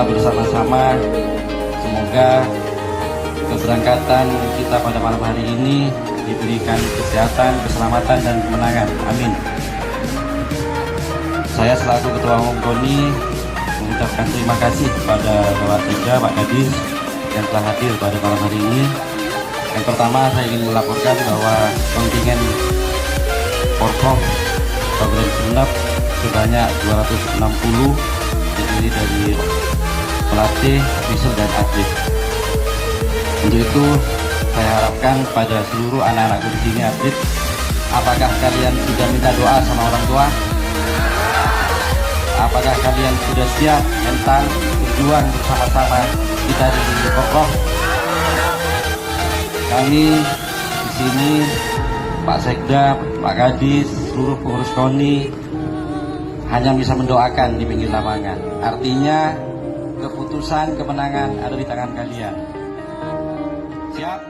berdoa bersama-sama semoga keberangkatan kita pada malam hari ini diberikan kesehatan, keselamatan, dan kemenangan. Amin. Saya selaku Ketua Umum KONI mengucapkan terima kasih kepada Bapak Sekda, Pak Kadis yang telah hadir pada malam hari ini. Yang pertama, saya ingin melaporkan bahwa kontingen Porprov Kabupaten Sumeneb sebanyak 260 terdiri dari pelatih, ofisial, dan atlet. Untuk itu saya harapkan pada seluruh anak-anakku di sini atlet, apakah kalian sudah minta doa sama orang tua? Apakah kalian sudah siap mental berjuang bersama-sama kita di Porprov? Kami di sini, Pak Sekda, Pak Kadis, seluruh pengurus KONI hanya bisa mendoakan di pinggir lapangan. Artinya keputusan kemenangan ada di tangan kalian. Siap?